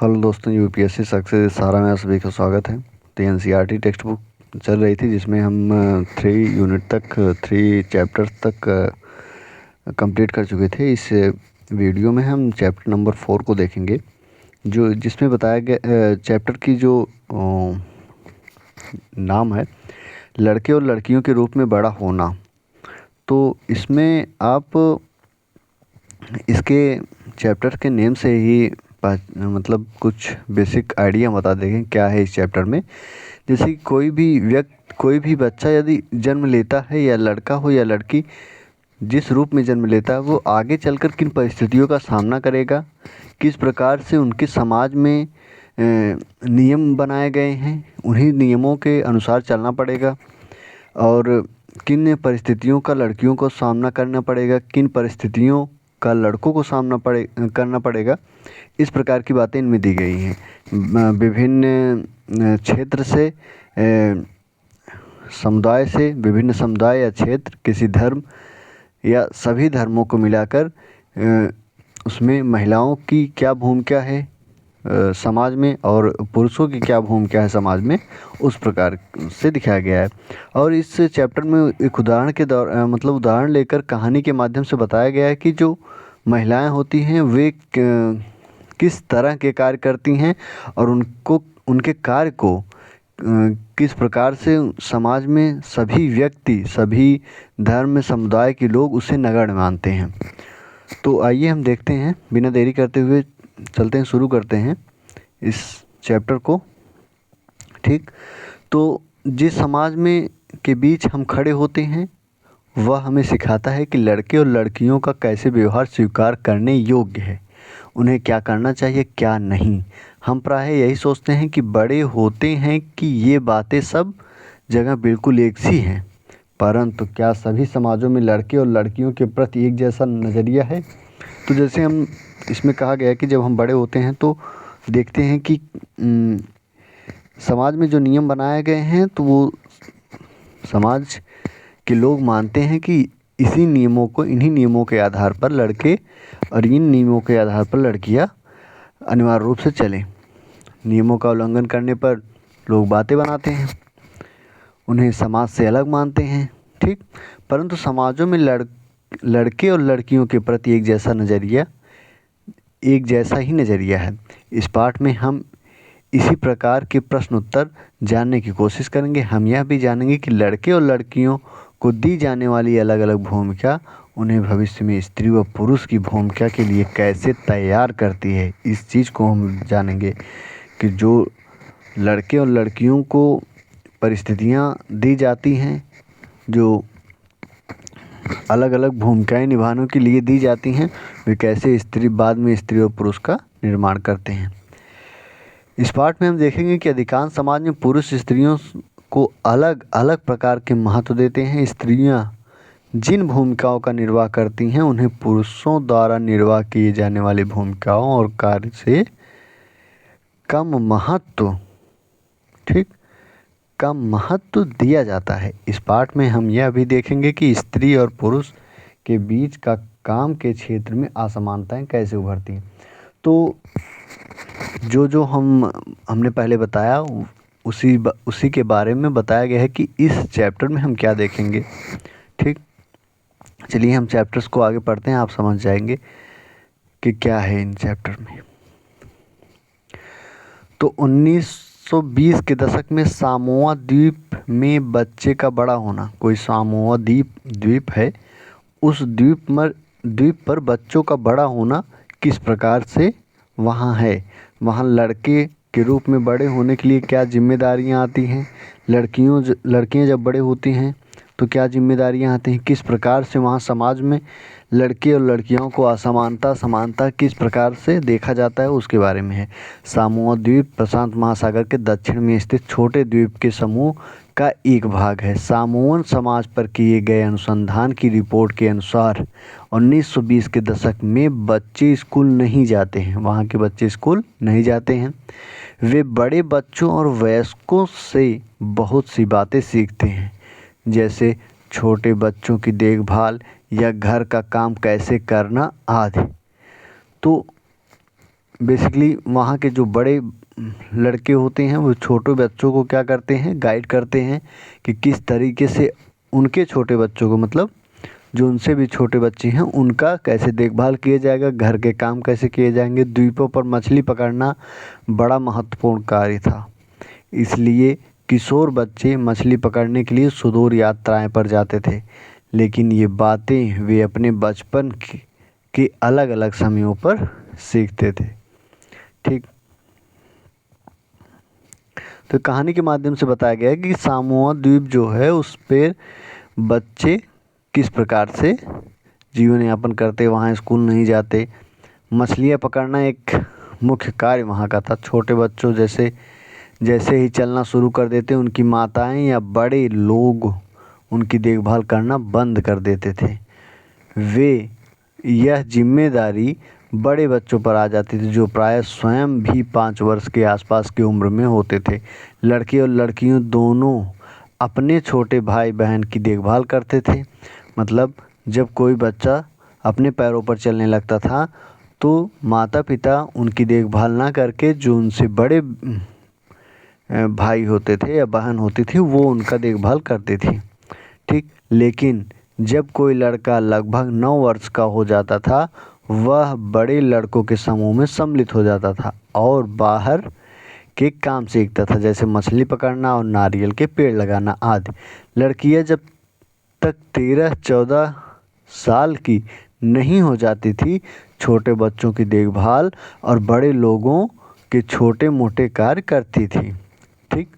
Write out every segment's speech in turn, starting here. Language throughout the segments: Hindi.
हेलो दोस्तों, यूपीएससी सक्सेस सारा में आप सभी का स्वागत है। तो एनसीईआरटी टेक्स्ट बुक चल रही थी जिसमें हम 3 यूनिट तक 3 चैप्टर्स तक कंप्लीट कर चुके थे। इस वीडियो में हम चैप्टर नंबर 4 को देखेंगे, जो जिसमें बताया गया चैप्टर की जो नाम है लड़के और लड़कियों के रूप में बड़ा होना। तो इसमें आप इसके चैप्टर के नेम से ही मतलब कुछ बेसिक आइडिया बता देंगे क्या है इस चैप्टर में। जैसे कि कोई भी बच्चा यदि जन्म लेता है, या लड़का हो या लड़की, जिस रूप में जन्म लेता है वो आगे चलकर किन परिस्थितियों का सामना करेगा, किस प्रकार से उनके समाज में नियम बनाए गए हैं, उन्हीं नियमों के अनुसार चलना पड़ेगा। और किन परिस्थितियों का लड़कियों को सामना करना पड़ेगा, किन परिस्थितियों का लड़कों को करना पड़ेगा। इस प्रकार की बातें इनमें दी गई हैं। विभिन्न क्षेत्र से, समुदाय से, विभिन्न समुदाय या क्षेत्र, किसी धर्म या सभी धर्मों को मिलाकर उसमें महिलाओं की क्या भूमिका है समाज में, और पुरुषों की क्या भूमिका है समाज में, उस प्रकार से दिखाया गया है। और इस चैप्टर में एक उदाहरण के मतलब उदाहरण लेकर कहानी के माध्यम से बताया गया है कि जो महिलाएं होती हैं वे किस तरह के कार्य करती हैं, और उनको उनके कार्य को किस प्रकार से समाज में सभी व्यक्ति, सभी धर्म समुदाय के लोग उसे नगण्य मानते हैं। तो आइए हम देखते हैं, बिना देरी करते हुए चलते हैं, शुरू करते हैं इस चैप्टर को। ठीक, तो जिस समाज में के बीच हम खड़े होते हैं वह हमें सिखाता है कि लड़के और लड़कियों का कैसे व्यवहार स्वीकार करने योग्य है, उन्हें क्या करना चाहिए क्या नहीं। हम प्रायः यही सोचते हैं कि बड़े होते हैं कि ये बातें सब जगह बिल्कुल एक सी हैं, परंतु क्या सभी समाजों में लड़के और लड़कियों के प्रति एक जैसा नज़रिया है? तो जैसे हम इसमें कहा गया कि जब हम बड़े होते हैं तो देखते हैं कि समाज में जो नियम बनाए गए हैं तो वो समाज के लोग मानते हैं कि इन्हीं नियमों के आधार पर लड़के और इन नियमों के आधार पर लड़कियां अनिवार्य रूप से चलें। नियमों का उल्लंघन करने पर लोग बातें बनाते हैं, उन्हें समाज से अलग मानते हैं। ठीक, परंतु समाजों में लड़के और लड़कियों के प्रति एक जैसा ही नज़रिया है। इस पाठ में हम इसी प्रकार के प्रश्न उत्तर जानने की कोशिश करेंगे। हम यह भी जानेंगे कि लड़के और लड़कियों को दी जाने वाली अलग अलग भूमिका उन्हें भविष्य में स्त्री व पुरुष की भूमिका के लिए कैसे तैयार करती है। इस चीज़ को हम जानेंगे कि जो लड़के और लड़कियों को परिस्थितियाँ दी जाती हैं, जो अलग अलग भूमिकाएं निभाने के लिए दी जाती हैं, वे कैसे बाद में स्त्री और पुरुष का निर्माण करते हैं। इस पाठ में हम देखेंगे कि अधिकांश समाज में पुरुष स्त्रियों को अलग अलग प्रकार के महत्व देते हैं। स्त्रियां जिन भूमिकाओं का निर्वाह करती हैं उन्हें पुरुषों द्वारा निर्वाह किए जाने वाली भूमिकाओं और कार्य से कम महत्व दिया जाता है। इस पाठ में हम यह भी देखेंगे कि स्त्री और पुरुष के बीच का काम के क्षेत्र में असमानताएं कैसे उभरती हैं। तो जो हमने पहले बताया उसी के बारे में बताया गया है कि इस चैप्टर में हम क्या देखेंगे। ठीक, चलिए हम चैप्टर्स को आगे पढ़ते हैं, आप समझ जाएंगे कि क्या है इन चैप्टर में। तो 1920 के दशक में सामोआ द्वीप में बच्चे का बड़ा होना। कोई सामोआ द्वीप है, उस द्वीप पर बच्चों का बड़ा होना किस प्रकार से वहाँ है, वहाँ लड़के के रूप में बड़े होने के लिए क्या जिम्मेदारियाँ आती हैं, लड़कियाँ जब बड़े होती हैं तो क्या जिम्मेदारियाँ आती हैं, किस प्रकार से वहाँ समाज में लड़के और लड़कियों को समानता किस प्रकार से देखा जाता है, उसके बारे में है। सामोआ द्वीप प्रशांत महासागर के दक्षिण में स्थित छोटे द्वीप के समूह का एक भाग है। सामोअन समाज पर किए गए अनुसंधान की रिपोर्ट के अनुसार 1920 के दशक में बच्चे स्कूल नहीं जाते हैं, वहाँ के बच्चे स्कूल नहीं जाते हैं। वे बड़े बच्चों और वयस्कों से बहुत सी बातें सीखते हैं, जैसे छोटे बच्चों की देखभाल या घर का काम कैसे करना आदि। तो बेसिकली वहाँ के जो बड़े लड़के होते हैं वो छोटे बच्चों को क्या करते हैं, गाइड करते हैं कि किस तरीके से उनके छोटे बच्चों को, मतलब जो उनसे भी छोटे बच्चे हैं, उनका कैसे देखभाल किया जाएगा, घर के काम कैसे किए जाएंगे। द्वीपों पर मछली पकड़ना बड़ा महत्वपूर्ण कार्य था, इसलिए किशोर बच्चे मछली पकड़ने के लिए सुदूर यात्राएं पर जाते थे। लेकिन ये बातें वे अपने बचपन के अलग अलग समयों पर सीखते थे। ठीक, तो कहानी के माध्यम से बताया गया है कि सामोआ द्वीप जो है उस पर बच्चे किस प्रकार से जीवन यापन करते, वहाँ स्कूल नहीं जाते। मछलियाँ पकड़ना एक मुख्य कार्य वहाँ का था। छोटे बच्चों जैसे जैसे ही चलना शुरू कर देते, उनकी माताएं या बड़े लोग उनकी देखभाल करना बंद कर देते थे। यह जिम्मेदारी बड़े बच्चों पर आ जाती थी, जो प्राय स्वयं भी 5 वर्ष के आसपास की उम्र में होते थे। लड़के और लड़कियों दोनों अपने छोटे भाई बहन की देखभाल करते थे। मतलब जब कोई बच्चा अपने पैरों पर चलने लगता था तो माता पिता उनकी देखभाल ना करके जो उनसे बड़े भाई होते थे या बहन होती थी वो उनका देखभाल करती थी। ठीक, लेकिन जब कोई लड़का लगभग 9 वर्ष का हो जाता था, वह बड़े लड़कों के समूह में सम्मिलित हो जाता था और बाहर के काम सीखता था, जैसे मछली पकड़ना और नारियल के पेड़ लगाना आदि। लड़कियां जब तक 13-14 साल की नहीं हो जाती थी, छोटे बच्चों की देखभाल और बड़े लोगों के छोटे मोटे कार्य करती थी। ठीक,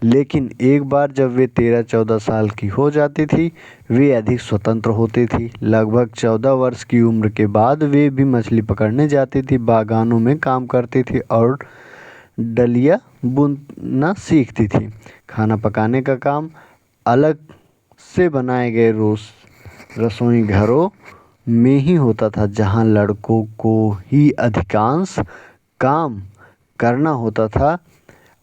लेकिन एक बार जब वे 13-14 साल की हो जाती थी, वे अधिक स्वतंत्र होती थी। लगभग 14 वर्ष की उम्र के बाद वे भी मछली पकड़ने जाती थी, बागानों में काम करती थी और डलिया बुनना सीखती थी। खाना पकाने का काम अलग से बनाए गए रसोई घरों में ही होता था, जहां लड़कों को ही अधिकांश काम करना होता था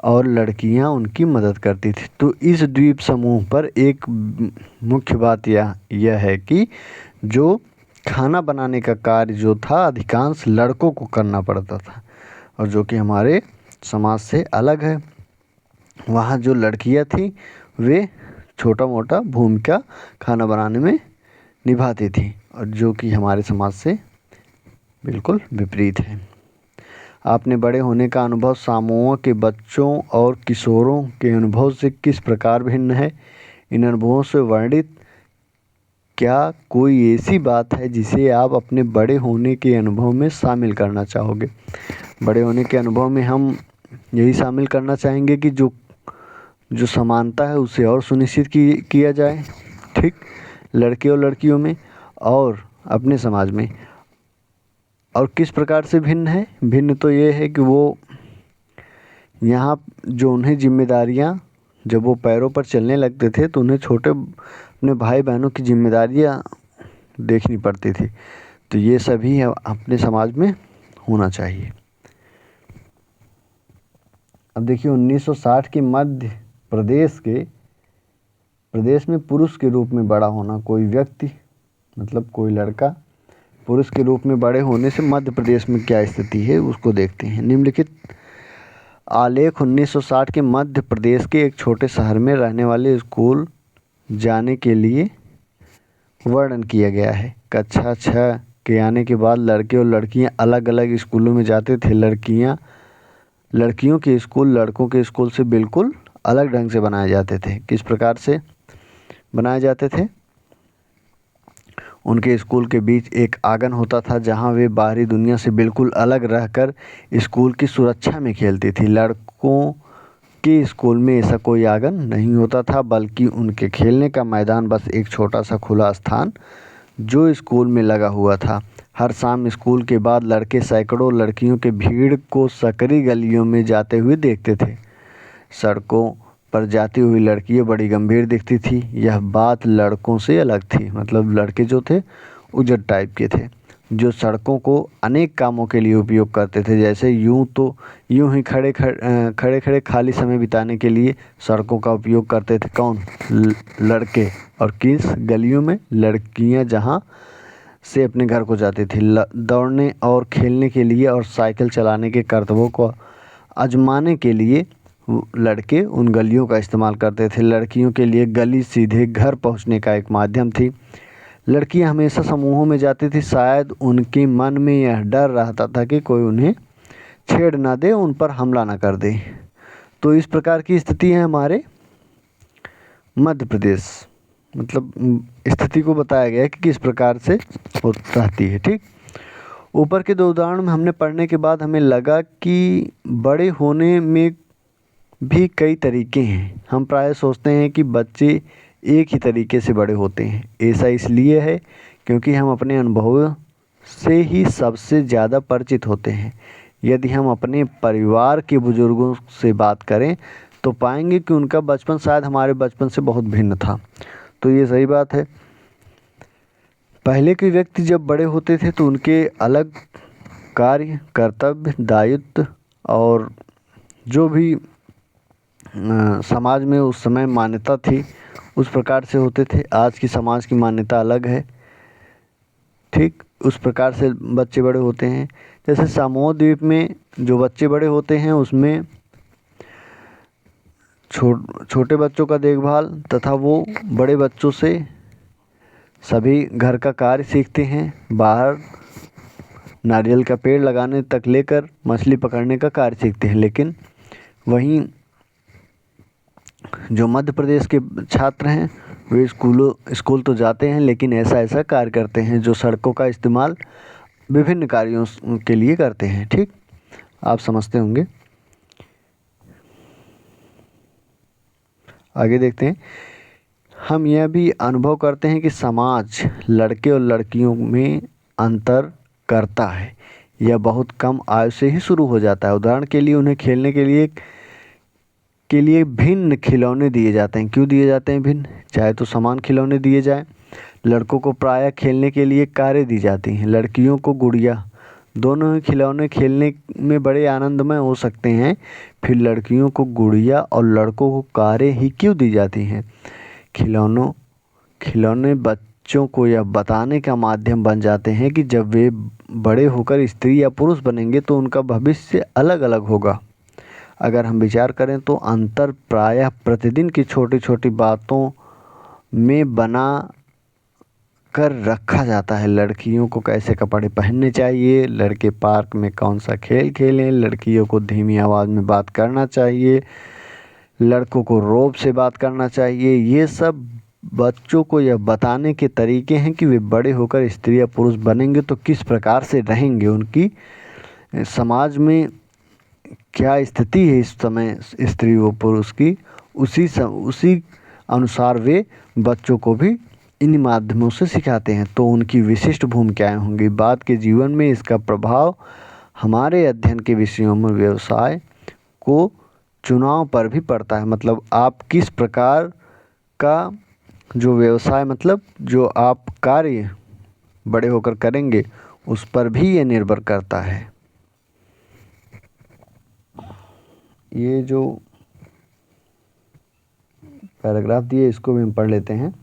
और लड़कियां उनकी मदद करती थी। तो इस द्वीप समूह पर एक मुख्य बात यह है कि जो खाना बनाने का कार्य जो था अधिकांश लड़कों को करना पड़ता था, और जो कि हमारे समाज से अलग है। वहाँ जो लड़कियां थी वे छोटा मोटा भूमिका खाना बनाने में निभाती थी, और जो कि हमारे समाज से बिल्कुल विपरीत है। आपने बड़े होने का अनुभव सामोआ के बच्चों और किशोरों के अनुभव से किस प्रकार भिन्न है? इन अनुभवों से वर्णित क्या कोई ऐसी बात है जिसे आप अपने बड़े होने के अनुभव में शामिल करना चाहोगे? बड़े होने के अनुभव में हम यही शामिल करना चाहेंगे कि जो समानता है उसे और सुनिश्चित किया जाए। ठीक, लड़के और लड़कियों में और अपने समाज में। और किस प्रकार से भिन्न है? भिन्न तो ये है कि वो यहाँ जो उन्हें जिम्मेदारियाँ, जब वो पैरों पर चलने लगते थे तो उन्हें छोटे अपने भाई बहनों की जिम्मेदारियाँ देखनी पड़ती थी। तो ये सभी अपने समाज में होना चाहिए। अब देखिए 1960 के मध्य प्रदेश में पुरुष के रूप में बड़ा होना। कोई व्यक्ति, मतलब कोई लड़का पुरुष के रूप में बड़े होने से मध्य प्रदेश में क्या स्थिति है उसको देखते हैं। निम्नलिखित आलेख 1960 के मध्य प्रदेश के एक छोटे शहर में रहने वाले स्कूल जाने के लिए वर्णन किया गया है। कक्षा 6 के आने के बाद लड़के और लड़कियां अलग अलग स्कूलों में जाते थे। लड़कियों के स्कूल लड़कों के स्कूल से बिल्कुल अलग ढंग से बनाए जाते थे। किस प्रकार से बनाए जाते थे? उनके स्कूल के बीच एक आंगन होता था जहां वे बाहरी दुनिया से बिल्कुल अलग रहकर स्कूल की सुरक्षा में खेलती थी। लड़कों के स्कूल में ऐसा कोई आंगन नहीं होता था, बल्कि उनके खेलने का मैदान बस एक छोटा सा खुला स्थान जो स्कूल में लगा हुआ था। हर शाम स्कूल के बाद लड़के सैकड़ों लड़कियों के भीड़ को सकरी गलियों में जाते हुए देखते थे। सड़कों पर जाती हुई लड़कियां बड़ी गंभीर दिखती थी। यह बात लड़कों से अलग थी। मतलब लड़के जो थे उजड़ टाइप के थे, जो सड़कों को अनेक कामों के लिए उपयोग करते थे। जैसे यूं ही खड़े खड़े खाली समय बिताने के लिए सड़कों का उपयोग करते थे। कौन? लड़के। और किस गलियों में? लड़कियां जहां से अपने घर को जाती थी। दौड़ने और खेलने के लिए और साइकिल चलाने के करतबों को आजमाने के लिए लड़के उन गलियों का इस्तेमाल करते थे। लड़कियों के लिए गली सीधे घर पहुंचने का एक माध्यम थी। लड़कियां हमेशा समूहों में जाती थी, शायद उनके मन में यह डर रहता था कि कोई उन्हें छेड़ ना दे, उन पर हमला ना कर दे। तो इस प्रकार की स्थिति है हमारे मध्य प्रदेश, मतलब स्थिति को बताया गया है कि किस प्रकार से हो रहती है। ठीक, ऊपर के 2 उदाहरण में हमने पढ़ने के बाद हमें लगा कि बड़े होने में भी कई तरीके हैं। हम प्राय सोचते हैं कि बच्चे एक ही तरीके से बड़े होते हैं। ऐसा इसलिए है क्योंकि हम अपने अनुभवों से ही सबसे ज़्यादा परिचित होते हैं। यदि हम अपने परिवार के बुजुर्गों से बात करें तो पाएंगे कि उनका बचपन शायद हमारे बचपन से बहुत भिन्न था। तो ये सही बात है। पहले के व्यक्ति जब बड़े होते थे तो उनके अलग कार्य, कर्तव्य, दायित्व और जो भी समाज में उस समय मान्यता थी उस प्रकार से होते थे। आज की समाज की मान्यता अलग है। ठीक, उस प्रकार से बच्चे बड़े होते हैं। जैसे सामोआ द्वीप में जो बच्चे बड़े होते हैं उसमें छोटे बच्चों का देखभाल तथा वो बड़े बच्चों से सभी घर का कार्य सीखते हैं। बाहर नारियल का पेड़ लगाने तक लेकर मछली पकड़ने का कार्य सीखते हैं। लेकिन वहीं जो मध्य प्रदेश के छात्र हैं वे स्कूल तो जाते हैं, लेकिन ऐसा कार्य करते हैं जो सड़कों का इस्तेमाल विभिन्न कार्यों के लिए करते हैं। ठीक, आप समझते होंगे। आगे देखते हैं। हम यह भी अनुभव करते हैं कि समाज लड़के और लड़कियों में अंतर करता है। यह बहुत कम आयु से ही शुरू हो जाता है। उदाहरण के लिए उन्हें खेलने के लिए भिन्न खिलौने दिए जाते हैं। क्यों दिए जाते हैं भिन्न? चाहे तो समान खिलौने दिए जाएं। लड़कों को प्रायः खेलने के लिए कारें दी जाती हैं, लड़कियों को गुड़िया। दोनों ही खिलौने खेलने में बड़े आनंदमय हो सकते हैं। फिर लड़कियों को गुड़िया और लड़कों को कारें ही क्यों दी जाती हैं? खिलौने बच्चों को यह बताने का माध्यम बन जाते हैं कि जब वे बड़े होकर स्त्री या पुरुष बनेंगे तो उनका भविष्य अलग अलग होगा। अगर हम विचार करें तो अंतर प्रायः प्रतिदिन की छोटी छोटी बातों में बना कर रखा जाता है। लड़कियों को कैसे कपड़े पहनने चाहिए, लड़के पार्क में कौन सा खेल खेलें, लड़कियों को धीमी आवाज़ में बात करना चाहिए, लड़कों को रौब से बात करना चाहिए। ये सब बच्चों को यह बताने के तरीके हैं कि वे बड़े होकर स्त्री या पुरुष बनेंगे तो किस प्रकार से रहेंगे, उनकी समाज में क्या स्थिति है इस समय स्त्री व पुरुष की, उसी अनुसार वे बच्चों को भी इन माध्यमों से सिखाते हैं। तो उनकी विशिष्ट भूमिकाएं होंगी। बाद के जीवन में इसका प्रभाव हमारे अध्ययन के विषयों में व्यवसाय को चुनाव पर भी पड़ता है। मतलब आप किस प्रकार का जो व्यवसाय, मतलब जो आप कार्य बड़े होकर करेंगे उस पर भी ये निर्भर करता है। ये जो पैराग्राफ दिए इसको भी हम पढ़ लेते हैं।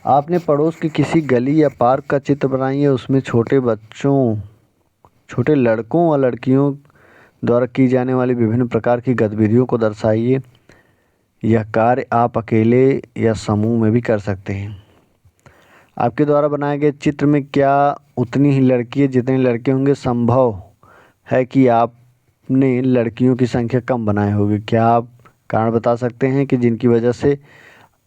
आपने पड़ोस की किसी गली या पार्क का चित्र बनाइए। उसमें छोटे लड़कों और लड़कियों द्वारा की जाने वाली विभिन्न प्रकार की गतिविधियों को दर्शाइए। यह कार्य आप अकेले या समूह में भी कर सकते हैं। आपके द्वारा बनाए गए चित्र में क्या उतनी ही लड़की है जितने लड़के होंगे? संभव है कि आपने लड़कियों की संख्या कम बनाई होगी। क्या आप कारण बता सकते हैं कि जिनकी वजह से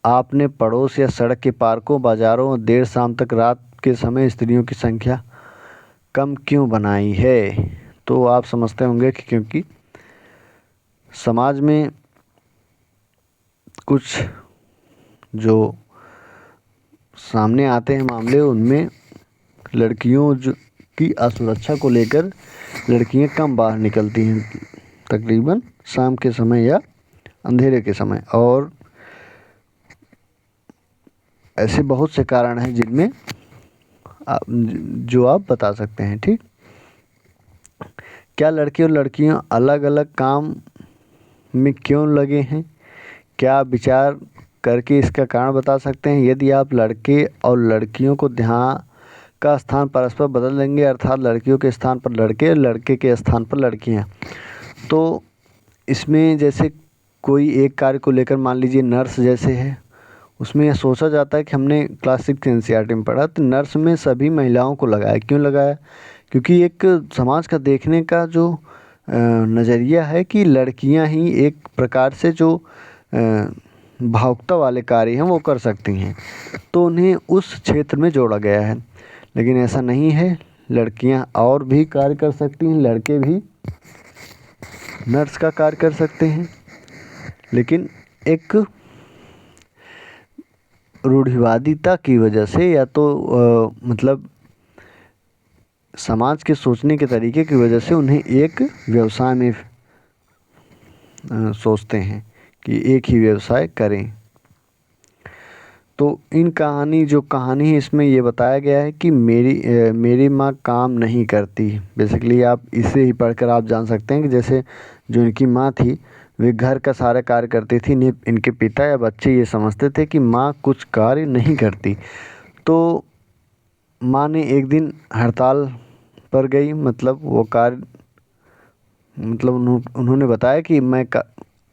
आपने पड़ोस या सड़क के पार्कों, बाजारों और देर शाम तक रात के समय स्त्रियों की संख्या कम क्यों बनाई है? तो आप समझते होंगे कि क्योंकि समाज में कुछ जो सामने आते हैं मामले, उनमें लड़कियों की असुरक्षा को लेकर लड़कियां कम बाहर निकलती हैं, तकरीबन शाम के समय या अंधेरे के समय। और ऐसे बहुत से कारण हैं जिनमें जो आप बता सकते हैं। ठीक, क्या लड़के और लड़कियां अलग अलग काम में क्यों लगे हैं? क्या आप विचार करके इसका कारण बता सकते हैं? यदि आप लड़के और लड़कियों को ध्यान का स्थान परस्पर बदल देंगे, अर्थात लड़कियों के स्थान पर लड़के, लड़के के स्थान पर लड़कियां। तो इसमें जैसे कोई एक कार्य को लेकर मान लीजिए नर्स जैसे है, उसमें यह सोचा जाता है कि हमने क्लास 6 एनसीईआरटी में पढ़ा, तो नर्स में सभी महिलाओं को लगाया। क्यों लगाया? क्योंकि एक समाज का देखने का जो नज़रिया है कि लड़कियां ही एक प्रकार से जो भावुकता वाले कार्य हैं वो कर सकती हैं, तो उन्हें उस क्षेत्र में जोड़ा गया है। लेकिन ऐसा नहीं है, लड़कियां और भी कार्य कर सकती हैं, लड़के भी नर्स का कार्य कर सकते हैं। लेकिन एक रूढ़िवादिता की वजह से या तो मतलब समाज के सोचने के तरीके की वजह से उन्हें एक व्यवसाय में सोचते हैं कि एक ही व्यवसाय करें। तो इन जो कहानी है इसमें ये बताया गया है कि मेरी माँ काम नहीं करती। बेसिकली आप इसे ही पढ़कर आप जान सकते हैं कि जैसे जो इनकी माँ थी वे घर का सारा कार्य करती थी। इनके पिता या बच्चे ये समझते थे कि माँ कुछ कार्य नहीं करती। तो माँ ने एक दिन हड़ताल पर गई, मतलब वो कार्य मतलब उन्होंने बताया कि मैं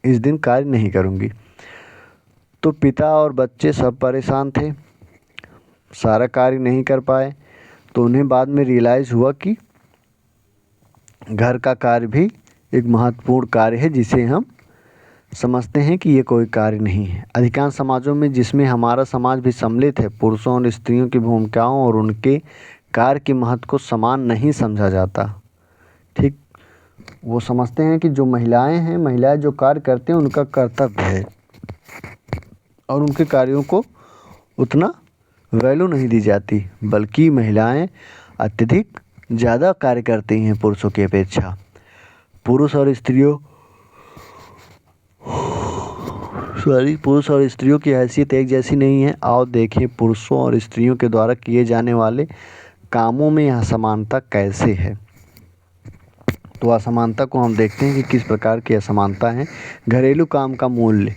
इस दिन कार्य नहीं करूँगी। तो पिता और बच्चे सब परेशान थे, सारा कार्य नहीं कर पाए। तो उन्हें बाद में रियलाइज़ हुआ कि घर का कार्य भी एक महत्वपूर्ण कार्य है जिसे हम समझते हैं कि ये कोई कार्य नहीं है। अधिकांश समाजों में, जिसमें हमारा समाज भी सम्मिलित है, पुरुषों और स्त्रियों की भूमिकाओं और उनके कार्य के महत्व को समान नहीं समझा जाता। ठीक, वो समझते हैं कि जो महिलाएं जो कार्य करते हैं उनका कर्तव्य है और उनके कार्यों को उतना वैल्यू नहीं दी जाती, बल्कि महिलाएं अत्यधिक ज़्यादा कार्य करती हैं पुरुषों की अपेक्षा। पुरुष और स्त्रियों की हैसियत एक जैसी नहीं है। आओ देखें पुरुषों और स्त्रियों के द्वारा किए जाने वाले कामों में यह असमानता कैसे है। तो असमानता को हम देखते हैं कि किस प्रकार की असमानता है। घरेलू काम का मूल्य,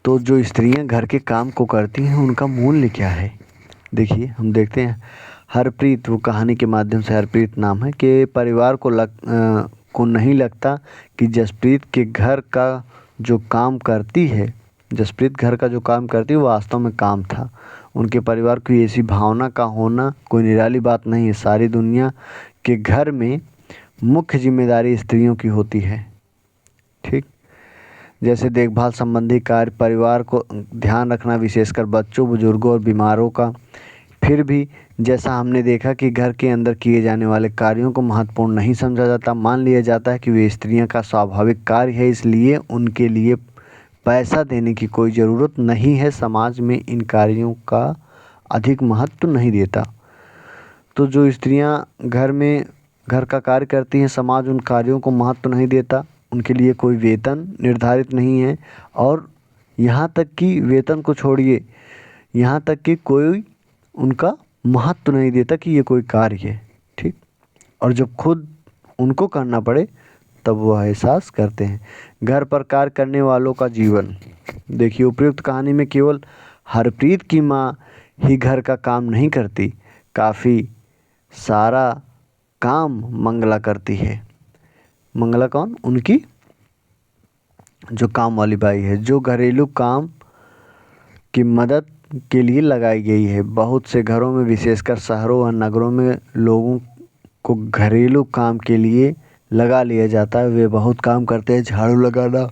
तो जो स्त्रियां घर के काम को करती हैं उनका मूल्य क्या है। देखिए हम देखते हैं हरप्रीत, वो कहानी के माध्यम से हरप्रीत नाम है, कि परिवार को नहीं लगता कि जसप्रीत घर का जो काम करती है वो वास्तव में काम था। उनके परिवार की ऐसी भावना का होना कोई निराली बात नहीं है। सारी दुनिया के घर में मुख्य जिम्मेदारी स्त्रियों की होती है। ठीक, जैसे देखभाल संबंधी कार्य, परिवार को ध्यान रखना, विशेषकर बच्चों, बुजुर्गों और बीमारों का। फिर भी जैसा हमने देखा कि घर के अंदर किए जाने वाले कार्यों को महत्वपूर्ण नहीं समझा जाता। मान लिया जाता है कि वे स्त्रियां का स्वाभाविक कार्य है, इसलिए उनके लिए पैसा देने की कोई ज़रूरत नहीं है। समाज में इन कार्यों का अधिक महत्व नहीं देता। तो जो स्त्रियां घर का कार्य करती हैं, समाज उन कार्यों को महत्व नहीं देता। उनके लिए कोई वेतन निर्धारित नहीं है, और यहाँ तक कि वेतन को छोड़िए, यहाँ तक कि कोई उनका महत्व नहीं देता कि ये कोई कार्य है। ठीक, और जब खुद उनको करना पड़े तब वो एहसास करते हैं। घर पर कार्य करने वालों का जीवन, देखिए उपयुक्त कहानी में केवल हरप्रीत की माँ ही घर का काम नहीं करती, काफ़ी सारा काम मंगला करती है। मंगला कौन? उनकी जो काम वाली बाई है, जो घरेलू काम की मदद के लिए लगाई गई है। बहुत से घरों में, विशेषकर शहरों और नगरों में, लोगों को घरेलू काम के लिए लगा लिया जाता है। वे बहुत काम करते हैं, झाड़ू लगाना,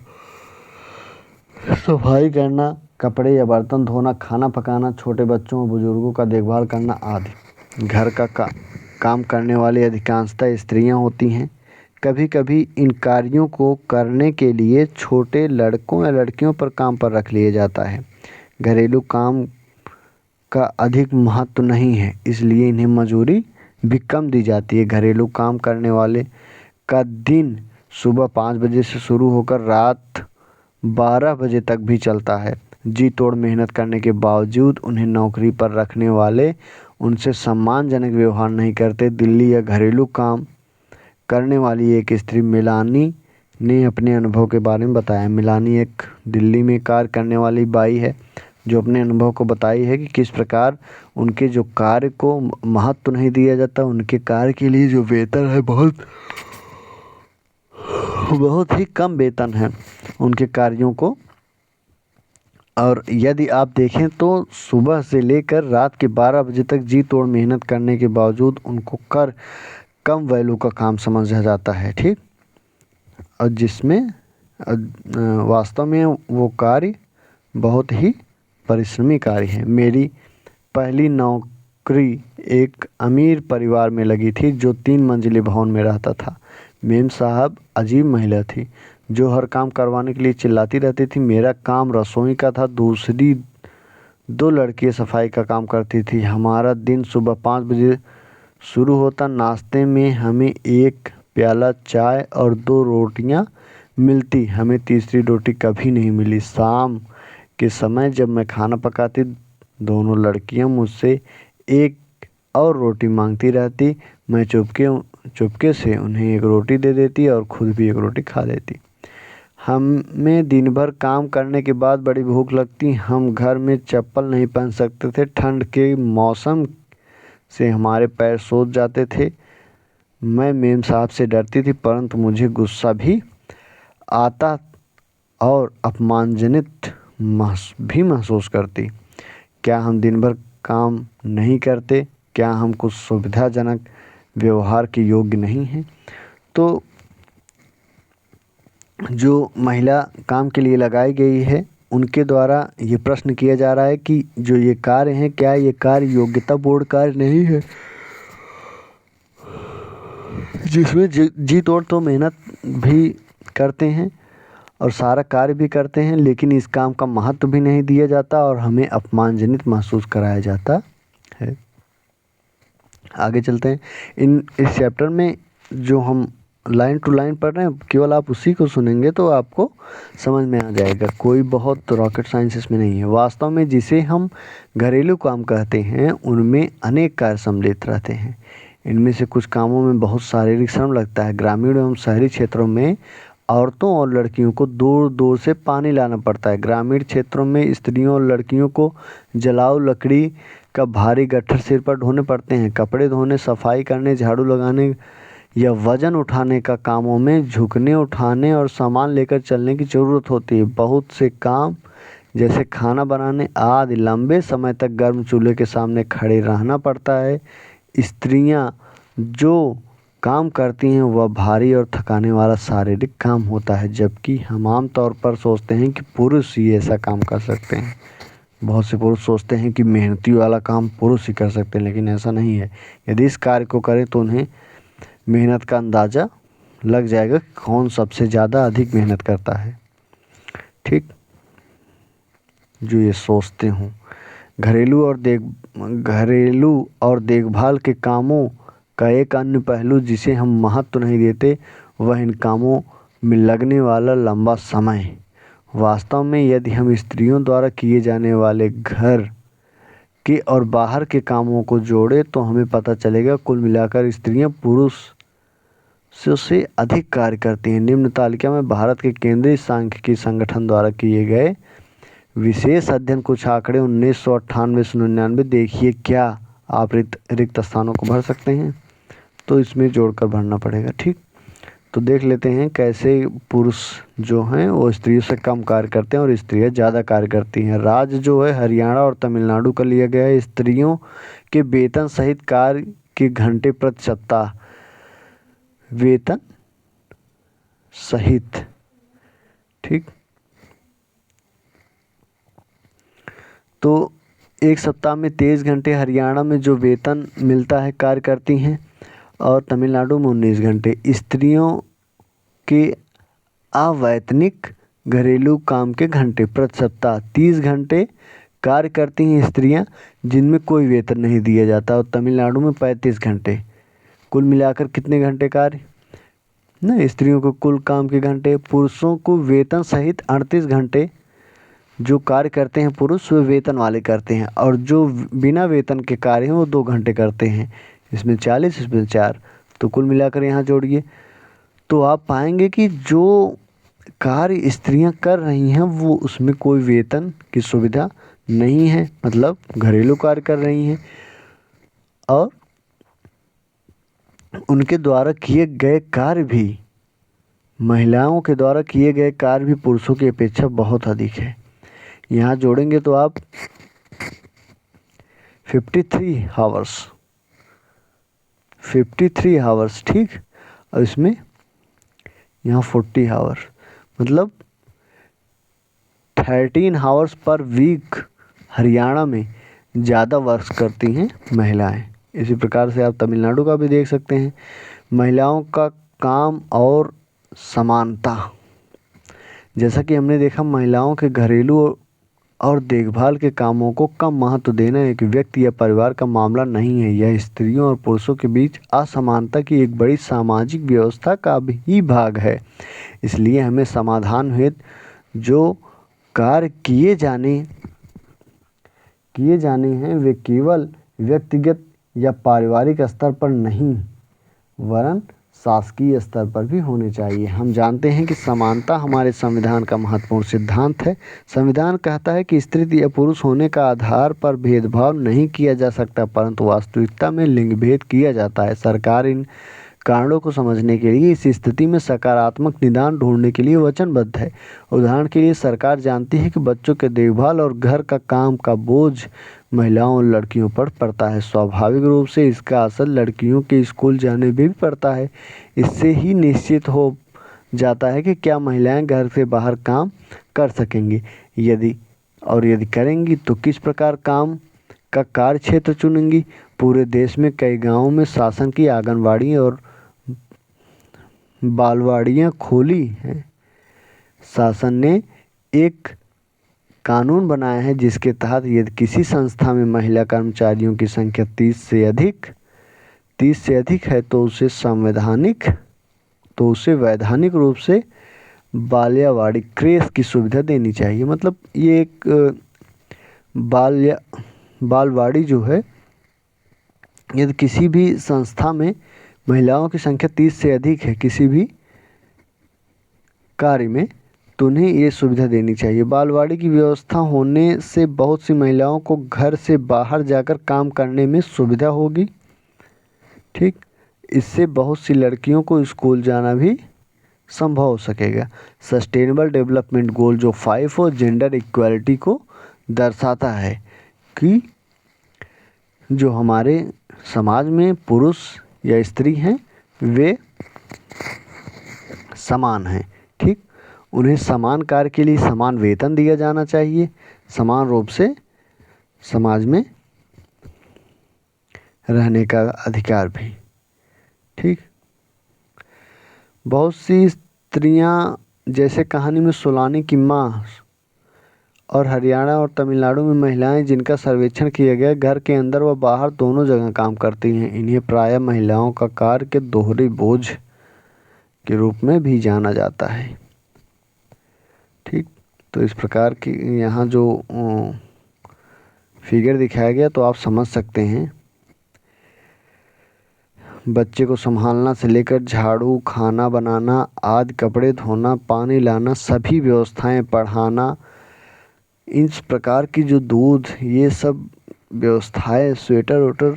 सफाई करना, कपड़े या बर्तन धोना, खाना पकाना, छोटे बच्चों और बुजुर्गों का देखभाल करना आदि। घर का काम करने वाली अधिकांशतः स्त्रियां होती हैं। कभी कभी इन कार्यों को करने के लिए छोटे लड़कों या लड़कियों पर काम पर रख लिया जाता है। घरेलू काम का अधिक महत्व नहीं है, इसलिए इन्हें मजूरी भी कम दी जाती है। घरेलू काम करने वाले का दिन सुबह 5 बजे से शुरू होकर रात 12 बजे तक भी चलता है। जी तोड़ मेहनत करने के बावजूद उन्हें नौकरी पर रखने वाले उनसे सम्मानजनक व्यवहार नहीं करते। दिल्ली या घरेलू काम करने वाली एक स्त्री मिलानी ने अपने अनुभव के बारे में बताया। मिलानी एक दिल्ली में कार्य करने वाली बाई है। जो अपने अनुभव को बताई है कि किस प्रकार उनके जो कार्य को महत्व नहीं दिया जाता, उनके कार्य के लिए जो वेतन है बहुत बहुत ही कम वेतन है उनके कार्यों को। और यदि आप देखें तो सुबह से लेकर रात के 12 बजे तक जी तोड़ मेहनत करने के बावजूद उनको कर कम वैल्यू का काम समझा जाता है, ठीक। और जिसमें वास्तव में वो कार्य बहुत ही परिश्रमी कार्य है। मेरी पहली नौकरी एक अमीर परिवार में लगी थी जो 3 मंजिले भवन में रहता था। मेम साहब अजीब महिला थी जो हर काम करवाने के लिए चिल्लाती रहती थी। मेरा काम रसोई का था, दूसरी 2 लड़कियां सफाई का काम करती थी। हमारा दिन सुबह 5 बजे शुरू होता। नाश्ते में हमें 1 प्याला चाय और 2 रोटियां मिलती। हमें तीसरी रोटी कभी नहीं मिली। शाम के समय जब मैं खाना पकाती, दोनों लड़कियां मुझसे 1 और रोटी मांगती रहती। मैं चुपके से उन्हें 1 रोटी दे देती और खुद भी 1 रोटी खा लेती। हमें दिन भर काम करने के बाद बड़ी भूख लगती। हम घर में चप्पल नहीं पहन सकते थे। ठंड के मौसम से हमारे पैर सूज जाते थे। मैं मेम साहब से डरती थी, परंतु मुझे गुस्सा भी आता और अपमानजनित भी महसूस करती। क्या हम दिन भर काम नहीं करते? क्या हम कुछ सुविधाजनक व्यवहार के योग्य नहीं हैं? तो जो महिला काम के लिए लगाई गई है उनके द्वारा ये प्रश्न किया जा रहा है कि जो ये कार्य हैं, क्या ये कार्य योग्यता बोर्ड कार्य नहीं है, जिसमें जी तोड़ तो मेहनत भी करते हैं और सारा कार्य भी करते हैं, लेकिन इस काम का महत्व भी नहीं दिया जाता और हमें अपमानजनित महसूस कराया जाता है। आगे चलते हैं। इस चैप्टर में जो हम लाइन टू लाइन पढ़ रहे हैं, केवल आप उसी को सुनेंगे तो आपको समझ में आ जाएगा। कोई बहुत रॉकेट साइंस इसमें नहीं है। वास्तव में जिसे हम घरेलू काम कहते हैं उनमें अनेक कार्य सम्मिलित रहते हैं। इनमें से कुछ कामों में बहुत शारीरिक श्रम लगता है। ग्रामीण एवं शहरी क्षेत्रों में औरतों और लड़कियों को दूर दूर से पानी लाना पड़ता है। ग्रामीण क्षेत्रों में स्त्रियों और लड़कियों को जलाऊ लकड़ी का भारी गट्ठर सिर पर ढोने पड़ते हैं। कपड़े धोने, सफाई करने, झाड़ू लगाने या वजन उठाने का कामों में झुकने, उठाने और सामान लेकर चलने की ज़रूरत होती है। बहुत से काम जैसे खाना बनाने आदि लंबे समय तक गर्म चूल्हे के सामने खड़े रहना पड़ता है। स्त्रियां जो काम करती हैं वह भारी और थकाने वाला शारीरिक काम होता है, जबकि हम आम तौर पर सोचते हैं कि पुरुष ही ऐसा काम कर सकते हैं। बहुत से पुरुष सोचते हैं कि मेहनती वाला काम पुरुष ही कर सकते हैं, लेकिन ऐसा नहीं है। यदि इस कार्य को करें तो उन्हें मेहनत का अंदाज़ा लग जाएगा कि कौन सबसे ज़्यादा अधिक मेहनत करता है, ठीक। जो ये सोचते हों। घरेलू और देखभाल के कामों का एक अन्य पहलू जिसे हम महत्व नहीं देते वह इन कामों में लगने वाला लंबा समय। वास्तव में यदि हम स्त्रियों द्वारा किए जाने वाले घर के और बाहर के कामों को जोड़ें तो हमें पता चलेगा कुल मिलाकर स्त्रियां पुरुष से अधिक कार्य करती हैं। निम्न तालिका में भारत के केंद्रीय सांख्यिकी संगठन द्वारा किए गए विशेष अध्ययन कुछ आंकड़े 1998 से 99। देखिए क्या आप रिक्त स्थानों को भर सकते हैं, तो इसमें जोड़कर भरना पड़ेगा, ठीक। तो देख लेते हैं कैसे पुरुष जो हैं वो स्त्रियों से कम कार्य करते हैं और स्त्रियां ज़्यादा कार्य करती हैं। राज्य जो है हरियाणा और तमिलनाडु का लिया गया है। स्त्रियों के वेतन सहित कार्य के घंटे प्रति सप्ताह, वेतन सहित, ठीक। तो एक सप्ताह में 23 घंटे हरियाणा में जो वेतन मिलता है कार्य करती हैं और तमिलनाडु में 19 घंटे। स्त्रियों के अवैतनिक घरेलू काम के घंटे प्रति सप्ताह 30 घंटे कार्य करती हैं स्त्रियां, जिनमें कोई वेतन नहीं दिया जाता, और तमिलनाडु में 35 घंटे। कुल मिलाकर कितने घंटे कार्य ना स्त्रियों को कुल काम के घंटे। पुरुषों को वेतन सहित 38 घंटे जो कार्य करते हैं पुरुष वे वेतन वाले करते हैं, और जो बिना वेतन के कार्य हैं वो 2 घंटे करते हैं। इसमें 40, इसमें 4, तो कुल मिलाकर यहाँ जोड़िए तो आप पाएंगे कि जो कार्य स्त्रियां कर रही हैं वो उसमें कोई वेतन की सुविधा नहीं है, मतलब घरेलू कार्य कर रही हैं, और उनके द्वारा किए गए कार्य भी, महिलाओं के द्वारा किए गए कार्य भी पुरुषों की अपेक्षा बहुत अधिक है। यहाँ जोड़ेंगे तो आप 53 आवर्स, 53 आवर्स, ठीक। और इसमें यहाँ 40 आवर, मतलब 13 आवर्स पर वीक हरियाणा में ज़्यादा वर्क करती हैं महिलाएं। इसी प्रकार से आप तमिलनाडु का भी देख सकते हैं। महिलाओं का काम और समानता, जैसा कि हमने देखा, महिलाओं के घरेलू और देखभाल के कामों को कम महत्व देना एक व्यक्ति या परिवार का मामला नहीं है, यह स्त्रियों और पुरुषों के बीच असमानता की एक बड़ी सामाजिक व्यवस्था का भी भाग है। इसलिए हमें समाधान हेतु जो कार्य किए जाने हैं वे केवल व्यक्तिगत या पारिवारिक स्तर पर नहीं, वरन शासकीय स्तर पर भी होने चाहिए। हम जानते हैं कि समानता हमारे संविधान का महत्वपूर्ण सिद्धांत है। संविधान कहता है कि स्त्री या पुरुष होने का आधार पर भेदभाव नहीं किया जा सकता, परंतु वास्तविकता में लिंग भेद किया जाता है। सरकार इन कारणों को समझने के लिए इस स्थिति में सकारात्मक निदान ढूंढने के लिए वचनबद्ध है। उदाहरण के लिए, सरकार जानती है कि बच्चों के देखभाल और घर का काम का बोझ महिलाओं और लड़कियों पर पड़ता है। स्वाभाविक रूप से इसका असर लड़कियों के स्कूल जाने में भी पड़ता है। इससे ही निश्चित हो जाता है कि क्या महिलाएं घर से बाहर काम कर सकेंगी, यदि करेंगी तो किस प्रकार काम का कार्य क्षेत्र चुनेंगी। पूरे देश में कई गांवों में शासन की आंगनवाड़ी और बालवाड़ियां खोली हैं। शासन ने एक कानून बनाया है जिसके तहत यदि किसी संस्था में महिला कर्मचारियों की संख्या 30 से अधिक है तो उसे वैधानिक रूप से बाल्यावाड़ी क्रेश की सुविधा देनी चाहिए। मतलब ये एक बालवाड़ी जो है, यदि किसी भी संस्था में महिलाओं की संख्या 30 से अधिक है किसी भी कार्य में, तो उन्हें ये सुविधा देनी चाहिए। बालवाड़ी की व्यवस्था होने से बहुत सी महिलाओं को घर से बाहर जाकर काम करने में सुविधा होगी, ठीक। इससे बहुत सी लड़कियों को स्कूल जाना भी संभव हो सकेगा। सस्टेनेबल डेवलपमेंट गोल जो 5 और जेंडर इक्वालिटी को दर्शाता है कि जो हमारे समाज में पुरुष या स्त्री हैं वे समान हैं, ठीक। उन्हें समान कार्य के लिए समान वेतन दिया जाना चाहिए, समान रूप से समाज में रहने का अधिकार भी, ठीक। बहुत सी स्त्रियां, जैसे कहानी में सुलानी की माँ और हरियाणा और तमिलनाडु में महिलाएं जिनका सर्वेक्षण किया गया, घर के अंदर व बाहर दोनों जगह काम करती हैं। इन्हें प्रायः महिलाओं का कार्य के दोहरे बोझ के रूप में भी जाना जाता है, ठीक। तो इस प्रकार की यहाँ जो फिगर दिखाया गया तो आप समझ सकते हैं। बच्चे को संभालना से लेकर झाड़ू, खाना बनाना आदि, कपड़े धोना, पानी लाना, सभी व्यवस्थाएं, पढ़ाना, इस प्रकार की जो दूध, ये सब व्यवस्थाएं, स्वेटर वेटर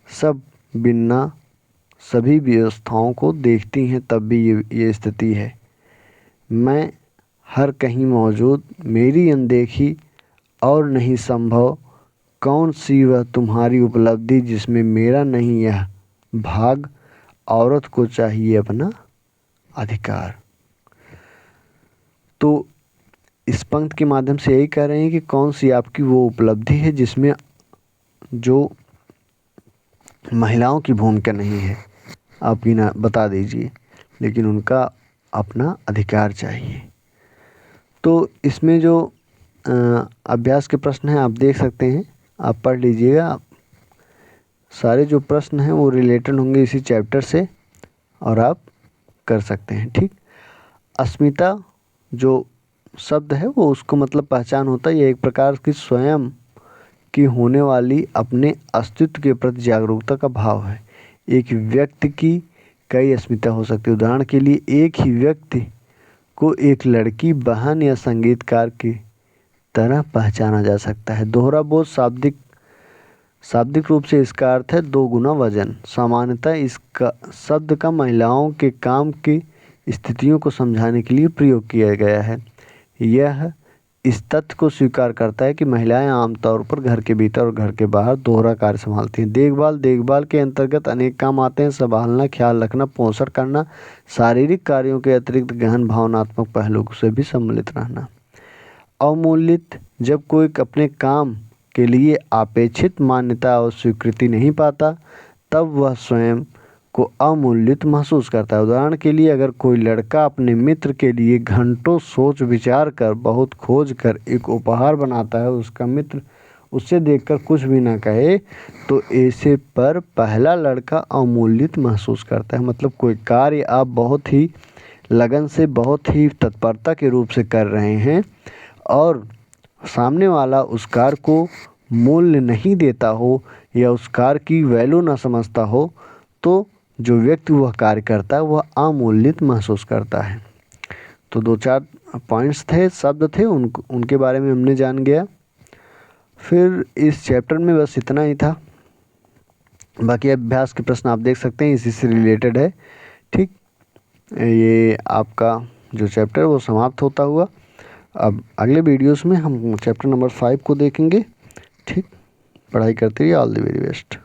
सब बिनना, सभी व्यवस्थाओं को देखती हैं, तब भी ये स्थिति है। मैं हर कहीं मौजूद, मेरी अनदेखी और नहीं संभव, कौन सी वह तुम्हारी उपलब्धि जिसमें मेरा नहीं यह भाग, औरत को चाहिए अपना अधिकार। तो इस पंक्ति के माध्यम से यही कह रहे हैं कि कौन सी आपकी वो उपलब्धि है जिसमें जो महिलाओं की भूमिका नहीं है, आप बिना बता दीजिए, लेकिन उनका अपना अधिकार चाहिए। तो इसमें जो अभ्यास के प्रश्न हैं आप देख सकते हैं, आप पढ़ लीजिएगा। सारे जो प्रश्न हैं वो रिलेटेड होंगे इसी चैप्टर से और आप कर सकते हैं, ठीक। अस्मिता जो शब्द है वो उसको मतलब पहचान होता है, ये एक प्रकार की स्वयं की होने वाली अपने अस्तित्व के प्रति जागरूकता का भाव है। एक व्यक्ति की कई अस्मिता हो सकती है। उदाहरण के लिए एक ही व्यक्ति को एक लड़की, बहन या संगीतकार की तरह पहचाना जा सकता है। दोहरा बोझ शाब्दिक रूप से इसका अर्थ है दो गुना वजन। सामान्यतः इसका शब्द का महिलाओं के काम की स्थितियों को समझाने के लिए प्रयोग किया गया है। यह इस तथ्य को स्वीकार करता है कि महिलाएं आमतौर पर घर के भीतर और घर के बाहर दोहरा कार्य संभालती हैं। देखभाल के अंतर्गत अनेक काम आते हैं। संभालना, ख्याल रखना, पोषण करना, शारीरिक कार्यों के अतिरिक्त गहन भावनात्मक पहलू से भी सम्मिलित रहना। अवमूल्यित: जब कोई अपने काम के लिए अपेक्षित मान्यता और स्वीकृति नहीं पाता, तब वह स्वयं को अवमूल्यित महसूस करता है। उदाहरण के लिए, अगर कोई लड़का अपने मित्र के लिए घंटों सोच विचार कर, बहुत खोज कर एक उपहार बनाता है, उसका मित्र उसे देखकर कुछ भी ना कहे, तो ऐसे पर पहला लड़का अवमूल्यित महसूस करता है। मतलब कोई कार्य आप बहुत ही लगन से, बहुत ही तत्परता के रूप से कर रहे हैं और सामने वाला उस कार्य को मूल्य नहीं देता हो या उस कार्य की वैल्यू ना समझता हो, तो जो व्यक्ति वह कार्य करता है वह अवमूल्यित महसूस करता है। तो 2-4 पॉइंट्स थे, शब्द थे, उनके बारे में हमने जान गया। फिर इस चैप्टर में बस इतना ही था। बाकी अभ्यास के प्रश्न आप देख सकते हैं, इसी से रिलेटेड है। ठीक, ये आपका जो चैप्टर वो समाप्त होता हुआ। अब अगले वीडियोस में हम चैप्टर नंबर 5 को देखेंगे। ठीक, पढ़ाई करते रहिए। All the very best.